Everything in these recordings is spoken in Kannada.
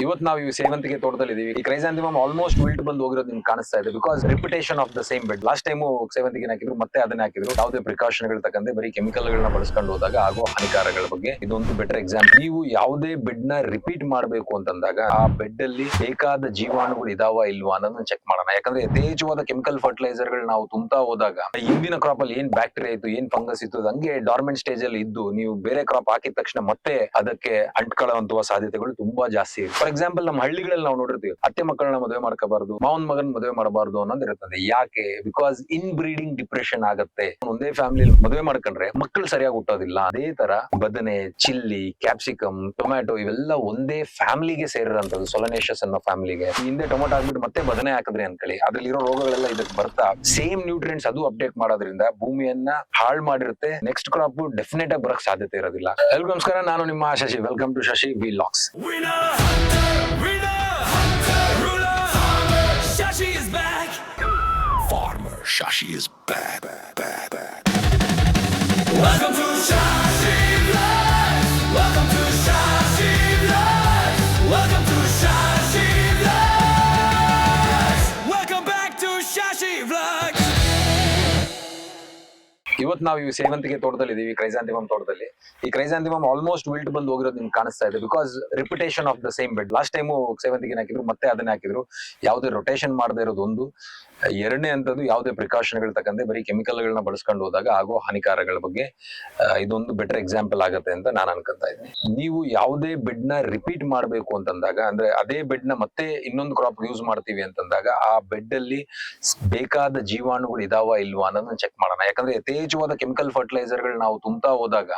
ಇವತ್ತು ನಾವು ಈ ಸೇವಂತಿಗೆ ತೋಟದಲ್ಲಿ ಇದೀವಿ. ಈ ಕ್ರೈಸಾಂಥೆಮಮ್ ಆಲ್ಮೋಸ್ಟ್ ವಿಲ್ಟ್ ಬಂದು ಹೋಗಿರೋದು ನಿಮ್ಗೆ ಕಾಣಿಸ್ತಾ ಇದೆ. Because repetition of the same bed. Last time ಸೇವಂತಿಗೆ ಹಾಕಿದ್ರು, ಮತ್ತೆ ಅದನ್ನ ಹಾಕಿದ್ರು. ಯಾವುದೇ ಪ್ರಿಕಾಷನ್ ಗಳು ತಕ್ಕಂತೆ ಬರೀ ಕೆಮಿಕಲ್ ಗಳನ್ನ ಬಳಸ್ಕೊಂಡು ಹೋದಾಗ ಆಗೋ ಹಾನಿಕಾರಗಳ ಬಗ್ಗೆ ಇದೊಂದು ಬೆಟರ್ ಎಕ್ಸಾಂಪಲ್. ನೀವು ಯಾವುದೇ ಬೆಡ್ ನ ರಿಪೀಟ್ ಮಾಡಬೇಕು ಅಂತಂದಾಗ ಆ ಬೆಡ್ ಅಲ್ಲಿ ಬೇಕಾದ ಜೀವಾಣುಗಳು ಇದಾವ ಇಲ್ವಾ ಅನ್ನೋದನ್ನ ಚೆಕ್ ಮಾಡೋಣ. ಯಾಕಂದ್ರೆ ಯಥೇಚ್ಛವಾದ ಕೆಮಿಕಲ್ ಫರ್ಟಿಲೈಸರ್ ಗಳು ನಾವು ತುಂಬ್ತಾ ಹೋದಾಗ ಹಿಂದಿನ ಕ್ರಾಪ್ ಅಲ್ಲಿ ಏನ್ ಬ್ಯಾಕ್ಟೀರಿಯಾ ಇತ್ತು, ಏನ್ ಫಂಗಸ್ ಇತ್ತು, ಹಂಗೆ ಡಾರ್ಮೆಂಟ್ ಸ್ಟೇಜ್ ಅಲ್ಲಿ ಇದ್ದು ನೀವು ಬೇರೆ ಕ್ರಾಪ್ ಹಾಕಿದ ತಕ್ಷಣ ಮತ್ತೆ ಅದಕ್ಕೆ ಅಂಟ್ಕೊಳ್ಳುವಂತಹ ಸಾಧ್ಯತೆಗಳು ತುಂಬಾ ಜಾಸ್ತಿ ಇದೆ. ಫಾರ್ ಎಕ್ಸಾಂಪಲ್ ನಮ್ಮ ಹಳ್ಳಿಗಳಲ್ಲಿ ನಾವು ನೋಡಿರ್ತೀವಿ, ಅತ್ತೆ ಮಕ್ಕಳನ್ನ ಮದುವೆ ಮಾಡ್ಕೋಬಾರ್ದು, ಮಾವನ್ ಮಗನ್ ಮದುವೆ ಮಾಡಬಾರ್ದು ಅನ್ನೋದು ಇರ್ತದೆ. ಯಾಕೆ? ಬಿಕಾಸ್ ಇನ್ ಬ್ರೀಡಿಂಗ್ ಡಿಪ್ರೆಷನ್ ಆಗತ್ತೆ. ಒಂದೇ ಫ್ಯಾಮಿಲಿ ಮದುವೆ ಮಾಡ್ಕೊಂಡ್ರೆ ಮಕ್ಕಳು ಸರಿಯಾಗಿ ಹುಟ್ಟೋದಿಲ್ಲ. ಅದೇ ತರ ಬದನೆ, ಚಿಲ್ಲಿ, ಕ್ಯಾಪ್ಸಿಕಮ್, ಟೊಮ್ಯಾಟೊ ಇವೆಲ್ಲ ಒಂದೇ ಫ್ಯಾಮಿಲಿಗೆ ಸೇರಿರೋಂಥದ್ದು, ಸೊಲನೇಷಿಯಸ್ ಅನ್ನೋ ಫ್ಯಾಮಿಲಿಗೆ. ಹಿಂದೆ ಟೊಮೆಟೊ ಹಾಕ್ಬಿಟ್ಟು ಮತ್ತೆ ಬದನೆ ಹಾಕಿದ್ರಿ ಅನ್ಕೊಳ್ಳಿ, ಅದ್ರಲ್ಲಿರೋ ರೋಗಗಳೆಲ್ಲ ಇದಕ್ಕೆ ಬರ್ತಾ ಸೇಮ್ ನ್ಯೂಟ್ರಿಯೆಂಟ್ಸ್ ಅದು ಅಪ್ಡೇಟ್ ಮಾಡೋದ್ರಿಂದ ಭೂಮಿಯನ್ನ ಹಾಳು ಮಾಡಿರುತ್ತೆ. ನೆಕ್ಸ್ಟ್ ಕ್ರಾಪ್ ಡೆಫಿನೆಟ್ ಆಗಿ ಬರಕ್ ಸಾಧ್ಯತೆ ಇರೋದಿಲ್ಲ. ಎಲ್ರಿಗೂ ನಮಸ್ಕಾರ, ನಾನು ನಿಮ್ಮ Shashi. Welcome to Shashi vlogs. Shashi is back. Welcome to Shashi Vlogs. Welcome to Shashi Vlogs. Welcome to Shashi Vlogs. Welcome back to Shashi Vlogs. ಇವತ್ತು ನಾವು ಈ ಸೇವಂತಿಗೆ ತೋಟದಲ್ಲಿ ಇದೀವಿ, ಕ್ರೈಸಾಂಥೆಮಮ್ ತೋಟದಲ್ಲಿ. ಈ ಕ್ರೈಸಾಂಥೆಮಮ್ ಆಲ್ಮೋಸ್ಟ್ ವಿಲ್ಟ್ ಬಂದು ಹೋಗಿರೋದು ನಿಮ್ಗೆ ಕಾಣಿಸ್ತಾ ಇದೆ. Because repetition of the same bed. Last time ಸೇವಂತಿಗೆ ಹಾಕಿದ್ರು, ಮತ್ತೆ ಅದನ್ನ ಹಾಕಿದ್ರು. ಯಾವುದೇ ರೊಟೇಷನ್ ಮಾಡದೇ ಇರೋದು ಒಂದು. ಎರಡನೇ ಅಂತದ್ದು ಯಾವುದೇ ಪ್ರಿಕಾಷನ್ ಗಳು ತಕ್ಕಂತೆ ಬರೀ ಕೆಮಿಕಲ್ ಗಳನ್ನ ಬಳಸ್ಕೊಂಡು ಹೋದಾಗ ಆಗೋ ಹಾನಿಕಾರಗಳ ಬಗ್ಗೆ ಇದೊಂದು ಬೆಟರ್ ಎಕ್ಸಾಂಪಲ್ ಆಗತ್ತೆ ಅಂತ ನಾನು ಅನ್ಕೊಂತಾ ಇದ್ದೀನಿ. ನೀವು ಯಾವುದೇ ಬೆಡ್ ನ ರಿಪೀಟ್ ಮಾಡಬೇಕು ಅಂತಂದಾಗ, ಅಂದ್ರೆ ಅದೇ ಬೆಡ್ ನ ಮತ್ತೆ ಇನ್ನೊಂದು ಕ್ರಾಪ್ ಯೂಸ್ ಮಾಡ್ತೀವಿ ಅಂತಂದಾಗ ಆ ಬೆಡ್ ಅಲ್ಲಿ ಬೇಕಾದ ಜೀವಾಣುಗಳು ಇದಾವ ಇಲ್ವಾ ಅನ್ನೋದನ್ನ ಚೆಕ್ ಮಾಡೋಣ. ಯಾಕಂದ್ರೆ ಯಥೇಚ್ಛವಾದ ಕೆಮಿಕಲ್ ಫರ್ಟಿಲೈಸರ್ ಗಳು ನಾವು ತುಂಬ್ತಾ ಹೋದಾಗ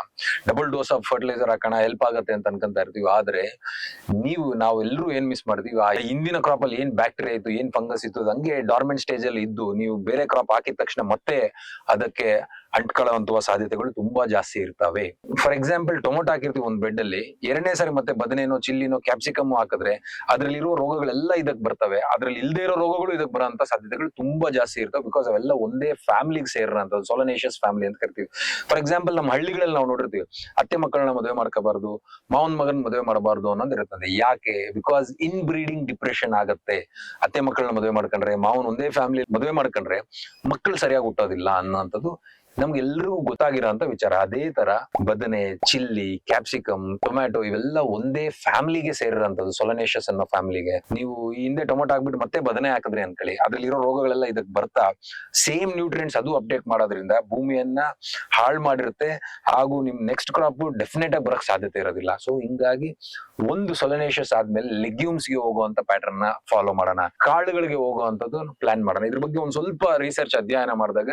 ಡಬಲ್ ಡೋಸ್ ಆಫ್ ಫರ್ಟಿಲೈಸರ್ ಹಾಕೋಣ ಹೆಲ್ಪ್ ಆಗತ್ತೆ ಅಂತ ಅನ್ಕೊಂತಾ ಇರ್ತೀವಿ. ಆದ್ರೆ ನಾವು ಎಲ್ಲರೂ ಏನ್ ಮಿಸ್ ಮಾಡ್ತೀವಿ, ಆ ಹಿಂದಿನ ಕ್ರಾಪ್ ಅಲ್ಲಿ ಏನ್ ಬ್ಯಾಕ್ಟೀರಿಯಾ ಇತ್ತು, ಏನ್ ಫಂಗಸ್ ಇತ್ತು, ಹಂಗೆ ಡಾರ್ಮೆಂಟ್ ಸ್ಟೇಜ್ ಅಲ್ಲಿ ಇದ್ದು ನೀವು ಬೇರೆ ಕ್ರಾಪ್ ಹಾಕಿದ ತಕ್ಷಣ ಮತ್ತೆ ಅದಕ್ಕೆ ಅಂಟ್ಕೊಳ್ಳುವಂತಹ ಸಾಧ್ಯತೆಗಳು ತುಂಬಾ ಜಾಸ್ತಿ ಇರ್ತವೆ. ಫಾರ್ ಎಕ್ಸಾಂಪಲ್ ಟೊಮೊಟೊ ಹಾಕಿರ್ತೀವಿ ಒಂದ್ ಬೆಡ್ ಅಲ್ಲಿ, ಎರಡನೇ ಸಾರಿ ಮತ್ತೆ ಬದನೇನೋ, ಚಿಲ್ಲಿನೋ, ಕ್ಯಾಪ್ಸಿಕಮ್ ಹಾಕಿದ್ರೆ ಅದ್ರಲ್ಲಿರೋ ರೋಗಗಳೆಲ್ಲ ಇದಕ್ ಬರ್ತವೆ. ಅದ್ರಲ್ಲಿ ಇಲ್ದೇ ಇರೋ ರೋಗಗಳು ಇದಕ್ ಬರೋಂತ ಸಾಧ್ಯತೆಗಳು ತುಂಬಾ ಜಾಸ್ತಿ ಇರ್ತವೆ. ಬಿಕಾಸ್ ಅವೆಲ್ಲ ಒಂದೇ ಫ್ಯಾಮಿಲಿಗೆ ಸೇರಿರೋಂಥದ್ದು, ಸೊಲನೇಷಿಯಸ್ ಫ್ಯಾಮಿಲಿ ಅಂತ ಕರಿತೀವಿ. ಫಾರ್ ಎಕ್ಸಾಂಪಲ್ ನಮ್ಮ ಹಳ್ಳಿಗಳಲ್ಲಿ ನಾವು ನೋಡಿರ್ತೀವಿ, ಅತ್ತೆ ಮಕ್ಕಳನ್ನ ಮದುವೆ ಮಾಡ್ಕೋಬಾರ್ದು, ಮಾವನ್ ಮಗನ್ ಮದುವೆ ಮಾಡಬಾರ್ದು ಅನ್ನೋದು ಇರ್ತದೆ. ಯಾಕೆ? ಬಿಕಾಸ್ ಇನ್ ಬ್ರೀಡಿಂಗ್ ಡಿಪ್ರೆಷನ್ ಆಗತ್ತೆ. ಅತ್ತೆ ಮಕ್ಕಳನ್ನ ಮದುವೆ ಮಾಡ್ಕೊಂಡ್ರೆ, ಮಾವನ್ ಒಂದೇ ಫ್ಯಾಮಿಲಿ ಮದುವೆ ಮಾಡ್ಕೊಂಡ್ರೆ ಮಕ್ಕಳು ಸರಿಯಾಗಿ ಹುಟ್ಟೋದಿಲ್ಲ ಅನ್ನೋಂಥದ್ದು ನಮ್ಗೆಲ್ರಿಗೂ ಗೊತ್ತಾಗಿರೋಂತ ವಿಚಾರ. ಅದೇ ತರ ಬದನೆ, ಚಿಲ್ಲಿ, ಕ್ಯಾಪ್ಸಿಕಮ್, ಟೊಮ್ಯಾಟೊ ಇವೆಲ್ಲ ಒಂದೇ ಫ್ಯಾಮಿಲಿಗೆ ಸೇರಿರೋಂಥದ್ದು, ಸೊಲನೇಷಿಯಸ್ ಅನ್ನೋ ಫ್ಯಾಮಿಲಿಗೆ. ನೀವು ಹಿಂದೆ ಟೊಮೆಟೊ ಹಾಕ್ಬಿಟ್ಟು ಮತ್ತೆ ಬದನೆ ಹಾಕಿದ್ರಿ ಅನ್ಕೊಳ್ಳಿ, ಅದ್ರಲ್ಲಿರೋ ರೋಗಗಳೆಲ್ಲ ಇದಕ್ಕೆ ಬರ್ತಾ ಸೇಮ್ ನ್ಯೂಟ್ರಿಯೆಂಟ್ಸ್ ಅದು ಅಪ್ಡೇಟ್ ಮಾಡೋದ್ರಿಂದ ಭೂಮಿಯನ್ನ ಹಾಳು ಮಾಡಿರುತ್ತೆ. ಹಾಗೂ ನಿಮ್ ನೆಕ್ಸ್ಟ್ ಕ್ರಾಪ್ ಡೆಫಿನೆಟ್ ಆಗಿ ಬರಕ್ ಸಾಧ್ಯತೆ ಇರೋದಿಲ್ಲ. ಸೊ ಹಿಂಗಾಗಿ ಒಂದು ಸೊಲನೇಷಿಯಸ್ ಆದ್ಮೇಲೆ ಲೆಗ್ಯೂಮ್ಸ್ ಗೆ ಹೋಗುವಂತ ಪ್ಯಾಟರ್ನ್ ನ ಫಾಲೋ ಮಾಡೋಣ, ಕಾಳುಗಳಿಗೆ ಹೋಗುವಂತದ್ದು ಪ್ಲಾನ್ ಮಾಡೋಣ. ಇದ್ರ ಬಗ್ಗೆ ಒಂದ್ ಸ್ವಲ್ಪ ರಿಸರ್ಚ್ ಅಧ್ಯಯನ ಮಾಡಿದಾಗ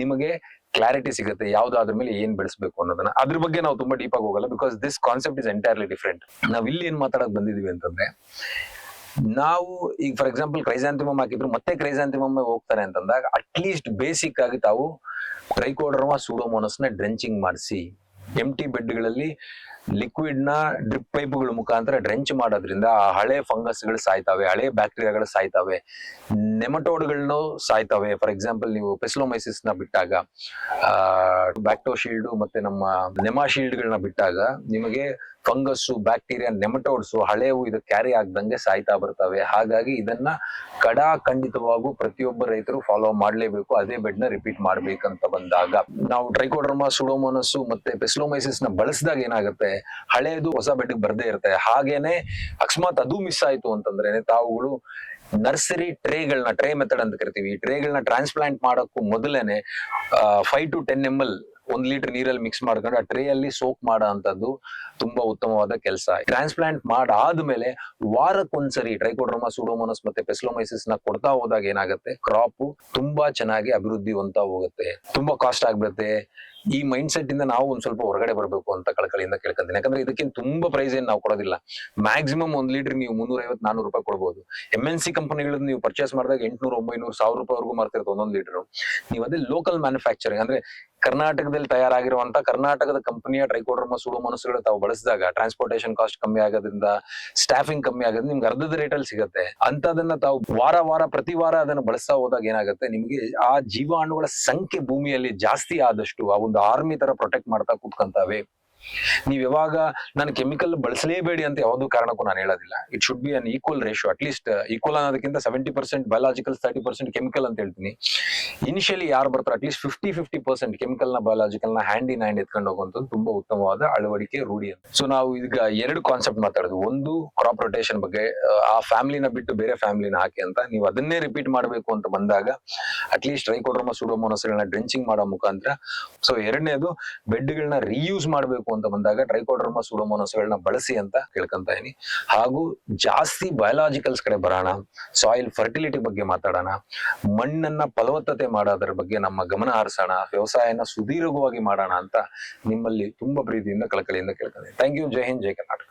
ನಿಮಗೆ ಕ್ಲಾರಿಟಿ ಸಿಗುತ್ತೆ ಯಾವ್ದಾದ್ರ ಮೇಲೆ ಏನ್ ಬೆಳೆಸಬೇಕು ಅನ್ನೋದನ್ನ. ಅದ್ರ ಬಗ್ಗೆ ನಾವು ತುಂಬಾ ಡೀಪ್ ಆಗಿ ಹೋಗಲ್ಲ, because this concept is entirely different. ನಾವ್ ಇಲ್ಲಿ ಏನ್ ಮಾತಾಡಕ್ ಬಂದಿದೀವಿ ಅಂತಂದ್ರೆ, ನಾವು ಈಗ ಫಾರ್ ಎಕ್ಸಾಂಪಲ್ ಕ್ರೈಸಾಂಥೆಮಮ್ ಹಾಕಿದ್ರು ಮತ್ತೆ ಕ್ರೈಸಾಂಥೆಮಮ್ ಹೋಗ್ತಾರೆ ಅಂತಂದಾಗ ಅಟ್ಲೀಸ್ಟ್ ಬೇಸಿಕ್ ಆಗಿ ತಾವು ಟ್ರೈಕೋಡರ್ಮಾ ಸೂಡೋಮೋನಸ್ ನ ಡ್ರೆಂಚಿಂಗ್ ಮಾಡಿಸಿ, ಎಂಟಿ ಬೆಡ್ಗಳಲ್ಲಿ ಲಿಕ್ವಿಡ್ ನ ಡ್ರಿಪ್ ಪೈಪ್ಗಳ ಮುಖಾಂತರ ಡ್ರೆಂಚ್ ಮಾಡೋದ್ರಿಂದ ಆ ಹಳೆ ಫಂಗಸ್ ಗಳು ಸಾಯ್ತವೆ, ಹಳೆ ಬ್ಯಾಕ್ಟೀರಿಯಾಗಳು ಸಾಯ್ತವೆ, ನೆಮಟೋಡ್ಗಳನ್ನು ಸಾಯ್ತವೆ. ಫಾರ್ ಎಕ್ಸಾಂಪಲ್ ನೀವು ಪೆಸ್ಲೋಮೈಸಿಸ್ ನ ಬಿಟ್ಟಾಗ, ಬ್ಯಾಕ್ಟೋಶೀಲ್ಡ್ ಮತ್ತೆ ನಮ್ಮ ನೆಮಾಶೀಲ್ಡ್ ಗಳನ್ನ ಬಿಟ್ಟಾಗ ನಿಮಗೆ ಫಂಗಸ್, ಬ್ಯಾಕ್ಟೀರಿಯಾ, ನೆಮಟೋಡ್ಸ್ ಹಳೆವು ಇದು ಕ್ಯಾರಿ ಆಗ್ದಂಗೆ ಸಾಯ್ತಾ ಬರ್ತವೆ. ಹಾಗಾಗಿ ಇದನ್ನ ಖಂಡಿತವಾಗೂ ಪ್ರತಿಯೊಬ್ಬ ರೈತರು ಫಾಲೋ ಮಾಡ್ಲೇಬೇಕು. ಅದೇ ಬೆಡ್ ನ ರಿಪೀಟ್ ಮಾಡ್ಬೇಕಂತ ಬಂದಾಗ ನಾವು ಟ್ರೈಕೋಡರ್ಮಾ ಸೂಡೋಮೋನಸ್ ಮತ್ತೆ ಪೆಸ್ಲೋಮೈಸಿಸ್ ನ ಬಳಸಿದಾಗ ಏನಾಗುತ್ತೆ, ಹಳೆಯದು ಹೊಸ ಬೆಡ್ ಬರ್ದೇ ಇರುತ್ತೆ. ಹಾಗೇನೆ ಅಕಸ್ಮಾತ್ ಅದು ಮಿಸ್ ಆಯ್ತು ಅಂತಂದ್ರೆ ತಾವುಗಳು ನರ್ಸರಿ ಟ್ರೇ ಮೆಥಡ್ ಅಂತ ಕರಿತೀವಿ. ಈ ಟ್ರೇಗಳನ್ನ ಟ್ರಾನ್ಸ್ಪ್ಲಾಂಟ್ ಮಾಡೋಕ್ಕೂ ಮೊದಲೇನೆ 5 to 10 ml 1 ಲೀಟರ್ ನೀರಲ್ಲಿ ಮಿಕ್ಸ್ ಮಾಡ್ಕೊಂಡು ಆ ಟ್ರೇ ಅಲ್ಲಿ ಸೋಕ್ ಮಾಡೋ ಅಂತದ್ದು ತುಂಬಾ ಉತ್ತಮವಾದ ಕೆಲಸ. ಟ್ರಾನ್ಸ್ಪ್ಲಾಂಟ್ ಮಾಡಾದ್ಮೇಲೆ ವಾರಕ್ಕೊಂದ್ಸರಿ ಟ್ರೈಕೋಡರ್ಮಾ ಸೂಡೋಮೋನಸ್ ಮತ್ತೆ ಪೆಸ್ಲೋಮೈಸಿಸ್ ನ ಕೊಡ್ತಾ ಹೋದಾಗ ಏನಾಗುತ್ತೆ, ಕ್ರಾಪ್ ತುಂಬಾ ಚೆನ್ನಾಗಿ ಅಭಿವೃದ್ಧಿ ಹೊಂದ್ತಾ ಹೋಗುತ್ತೆ. ತುಂಬಾ ಕಾಸ್ಟ್ ಆಗ್ಬಿಡುತ್ತೆ. ಈ ಮೈಂಡ್ ಸೆಟ್ ಇಂದ ನಾವು ಒಂದ್ ಸ್ವಲ್ಪ ಹೊರಗಡೆ ಬರ್ಬೇಕು ಅಂತ ಕಳಕಳಿಯಿಂದ ಕೇಳ್ಕೊಂತೀನಿ. ಯಾಕಂದ್ರೆ ಇದಕ್ಕಿಂತ ತುಂಬಾ ಪ್ರೈಸ್ ಏನ್ ನಾವು ಕೊಡೋದಿಲ್ಲ. ಮ್ಯಾಕ್ಸಿಮಮ್ 1 ಲೀಟರ್ ನೀವು 350-400 ರೂಪಾಯಿ ಕೊಡ್ಬೋದು. MNC ಕಂಪನಿಗಳನ್ನ ನೀವು ಪರ್ಚೇಸ್ ಮಾಡಿದಾಗ 800-900-1000 ರೂಪಾಯಿವರೆಗೂ ಮಾರ್ತಿರುತ್ತೆ ಒಂದೊಂದು ಲೀಟರ್. ನೀವು ಅದೇ ಲೋಕಲ್ ಮ್ಯಾನುಫ್ಯಾಕ್ಚರಿಂಗ್ ಅಂದ್ರೆ ಕರ್ನಾಟಕದಲ್ಲಿ ತಯಾರಾಗಿರುವಂತ ಕರ್ನಾಟಕದ ಕಂಪನಿಯ ಟ್ರೈಕೋಡರ್ಮಾ ಸೂಡೋಮೋನಸ್ಗಳು ತಾವು ಬಳಸಿದಾಗ ಟ್ರಾನ್ಸ್ಪೋರ್ಟೇಷನ್ ಕಾಸ್ಟ್ ಕಮ್ಮಿ ಆಗೋದ್ರಿಂದ, ಸ್ಟಾಫಿಂಗ್ ಕಮ್ಮಿ ಆಗೋದ್ರಿಂದ ನಿಮ್ಗೆ ಅರ್ಧದ ರೇಟಲ್ಲಿ ಸಿಗುತ್ತೆ. ಅಂತದನ್ನ ತಾವು ಪ್ರತಿ ವಾರ ಅದನ್ನ ಬಳಸ್ತಾ ಹೋದಾಗ ಏನಾಗುತ್ತೆ, ನಿಮ್ಗೆ ಆ ಜೀವಾಣುಗಳ ಸಂಖ್ಯೆ ಭೂಮಿಯಲ್ಲಿ ಜಾಸ್ತಿ ಆದಷ್ಟು ಆ ಒಂದು ಆರ್ಮಿ ತರ ಪ್ರೊಟೆಕ್ಟ್ ಮಾಡ್ತಾ ಕೂತ್ಕೊಂತಾವೆ. ನೀವ್ ಯಾವಾಗ ನಾನು ಕೆಮಿಕಲ್ ಬಳಸಲೇಬೇಡಿ ಅಂತ ಯಾವುದೂ ಕಾರಣಕ್ಕೂ ನಾನು ಹೇಳೋದಿಲ್ಲ. It should be an equal ratio, at least equal ಅನ್ನೋದಕ್ಕಿಂತ 70% ಬಯಾಲಜಿಕಲ್ 30% ಕೆಮಿಕಲ್ ಅಂತ ಹೇಳ್ತೀನಿ. ಇನಿಷಿಯಲಿ ಯಾರು ಬರ್ತಾರೆ ಅಟ್ಲೀಸ್ಟ್ 50% ಕೆಮಿಕಲ್ ನ ಬಯಾಲಜಿಕಲ್ ನ ಹ್ಯಾಂಡ್ ಇನ್ ಹ್ಯಾಂಡ್ ಎತ್ಕೊಂಡು ಹೋಗುವಂಥದ್ದು ತುಂಬಾ ಉತ್ತಮವಾದ ಅಳವಡಿಕೆ ರೂಢಿ ಅಂತ. ಸೊ ನಾವು ಈಗ ಎರಡು ಕಾನ್ಸೆಪ್ಟ್ ಮಾತಾಡೋದು. ಒಂದು ಕ್ರಾಪ್ ರೊಟೇಷನ್ ಬಗ್ಗೆ, ಆ ಫ್ಯಾಮಿಲಿನ ಬಿಟ್ಟು ಬೇರೆ ಫ್ಯಾಮಿಲಿನ ಹಾಕಿ ಅಂತ. ನೀವು ಅದನ್ನೇ ರಿಪೀಟ್ ಮಾಡಬೇಕು ಅಂತ ಬಂದಾಗ ಅಟ್ಲೀಸ್ಟ್ ಟ್ರೈಕೋಡರ್ಮಾ ಸೂಡೋಮೋನಾಸ್ ಗಳನ್ನ ಡ್ರೆಂಚಿಂಗ್ ಮಾಡೋ ಮುಖಾಂತರ. ಸೊ ಎರಡನೇದು ಬೆಡ್ಗಳನ್ನ ರೀಯೂಸ್ ಮಾಡಬೇಕು ಅಂತ ಬಂದಾಗ ಟ್ರೈಕೋಡರ್ಮಾ ಸೂಡೋಮೋನಾಸ್ ಗಳನ್ನ ಬಳಸಿ ಅಂತ ಕೇಳ್ಕೊಂತ ಇದೀನಿ. ಹಾಗೂ ಜಾಸ್ತಿ ಬಯಾಲಜಿಕಲ್ಸ್ ಕಡೆ ಬರೋಣ, ಸಾಯಿಲ್ ಫರ್ಟಿಲಿಟಿ ಬಗ್ಗೆ ಮಾತಾಡೋಣ, ಮಣ್ಣನ್ನ ಫಲವತ್ತತೆ ಮಾಡೋದ್ರ ಬಗ್ಗೆ ನಮ್ಮ ಗಮನ ಹರಿಸೋಣ, ವ್ಯವಸಾಯನ ಸುದೀರ್ಘವಾಗಿ ಮಾಡೋಣ ಅಂತ ನಿಮ್ಮಲ್ಲಿ ತುಂಬಾ ಪ್ರೀತಿಯಿಂದ ಕಳಕಳಿಯಿಂದ ಕೇಳ್ತೇನೆ. Thank you. ಜೈ ಹಿಂದ್, ಜೈ ಕರ್ನಾಟಕ.